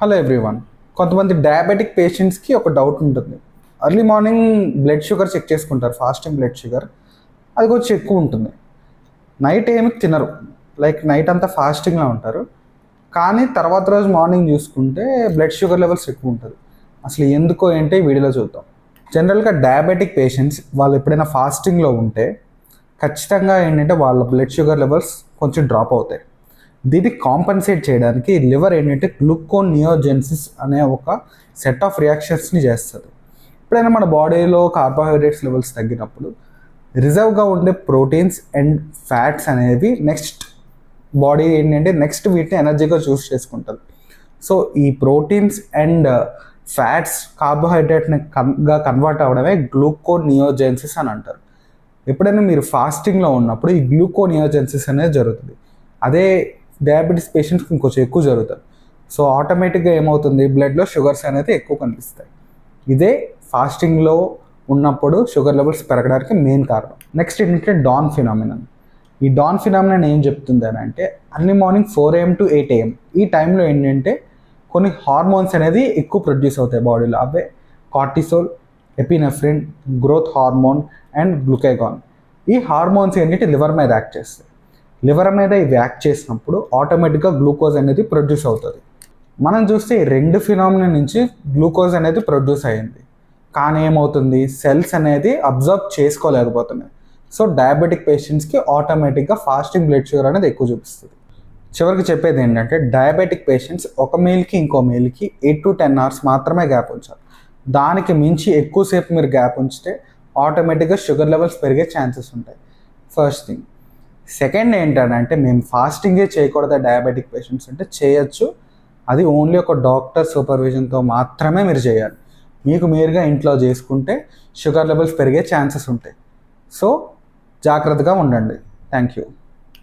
Hello everyone. కొంతమంది diabetic పేషెంట్స్కి ఒక డౌట్ ఉంటుంది. Early morning blood sugar check చేసుకుంటారు, ఫాస్టింగ్ బ్లడ్ షుగర్. అది కొంచెం ఎక్కువ ఉంటుంది. నైట్ ఏమి తినరు, లైక్ నైట్ అంతా ఫాస్టింగ్లో ఉంటారు. కానీ తర్వాత రోజు మార్నింగ్ చూసుకుంటే బ్లడ్ షుగర్ లెవెల్స్ ఎక్కువ ఉంటుంది. అసలు ఎందుకో ఏంటి వీడియోలో చూద్దాం. జనరల్గా డయాబెటిక్ పేషెంట్స్ వాళ్ళు ఎప్పుడైనా ఫాస్టింగ్లో ఉంటే ఖచ్చితంగా ఏంటంటే వాళ్ళ బ్లడ్ షుగర్ లెవెల్స్ కొంచెం డ్రాప్ అవుతాయి. దీన్ని కాంపన్సేట్ చేయడానికి లివర్ ఏంటంటే గ్లూకోనియోజెన్సిస్ అనే ఒక సెట్ ఆఫ్ రియాక్షన్స్ని చేస్తుంది. ఎప్పుడైనా మన బాడీలో కార్బోహైడ్రేట్స్ లెవెల్స్ తగ్గినప్పుడు రిజర్వ్గా ఉండే ప్రోటీన్స్ అండ్ ఫ్యాట్స్ అనేవి బాడీ ఏంటంటే వీటిని ఎనర్జీగా చూస్ చేసుకుంటుంది. సో ఈ ప్రోటీన్స్ అండ్ ఫ్యాట్స్ కార్బోహైడ్రేట్ని కన్వర్ట్ అవ్వడమే గ్లూకోనియోజెన్సిస్ అని అంటారు. ఎప్పుడైనా మీరు ఫాస్టింగ్లో ఉన్నప్పుడు ఈ గ్లూకోనియోజెన్సిస్ అనేది జరుగుతుంది. అదే డయాబెటీస్ పేషెంట్స్కి ఇంకొంచెం ఎక్కువ జరుగుతుంది. సో ఆటోమేటిక్గా ఏమవుతుంది, బ్లడ్లో షుగర్స్ అనేది ఎక్కువ కనిపిస్తాయి. ఇదే ఫాస్టింగ్లో ఉన్నప్పుడు షుగర్ లెవెల్స్ పెరగడానికి మెయిన్ కారణం. నెక్స్ట్ ఏంటంటే డాన్ ఫినామినన్. ఈ డాన్ ఫినామినన్ ఏం చెప్తుంది అని అంటే early morning 4 AM to 8 AM ఈ టైంలో ఏంటంటే కొన్ని హార్మోన్స్ అనేది ఎక్కువ ప్రొడ్యూస్ అవుతాయి బాడీలో. అవే cortisol, epinephrine, growth hormone and glucagon. ఈ హార్మోన్స్ ఏంటంటే లివర్ మీద యాక్ట్ చేస్తాయి. లివర్ మీద ఇవి యాక్ట్ చేసినప్పుడు ఆటోమేటిక్గా గ్లూకోజ్ అనేది ప్రొడ్యూస్ అవుతుంది. మనం చూస్తే ఈ రెండు ఫినామినా నుంచి గ్లూకోజ్ అనేది ప్రొడ్యూస్ అయ్యింది. కానీ ఏమవుతుంది, సెల్స్ అనేది అబ్జర్వ్ చేసుకోలేకపోతున్నాయి. సో డయాబెటిక్ పేషెంట్స్కి ఆటోమేటిక్గా ఫాస్టింగ్ బ్లడ్ షుగర్ అనేది ఎక్కువ చూపిస్తుంది. చివరికి చెప్పేది ఏంటంటే డయాబెటిక్ పేషెంట్స్ ఒక మీల్కి ఇంకో మీల్కి 8 to 10 hours మాత్రమే గ్యాప్ ఉంచాలి. దానికి మించి ఎక్కువసేపు మీరు గ్యాప్ ఉంచితే ఆటోమేటిక్గా షుగర్ లెవెల్స్ పెరిగే ఛాన్సెస్ ఉంటాయి. First thing. సెకండ్ ఏంటంటే మేము ఫాస్టింగే చేయకూడదు డయాబెటిక్ పేషెంట్స్ అంటే చేయొచ్చు. అది ఓన్లీ ఒక డాక్టర్ సూపర్విజన్తో మాత్రమే మీరు చేయాలి. మీకు మీరుగా ఇంట్లో చేసుకుంటే షుగర్ లెవెల్స్ పెరిగే ఛాన్సెస్ ఉంటాయి. సో జాగ్రత్తగా ఉండండి. Thank you.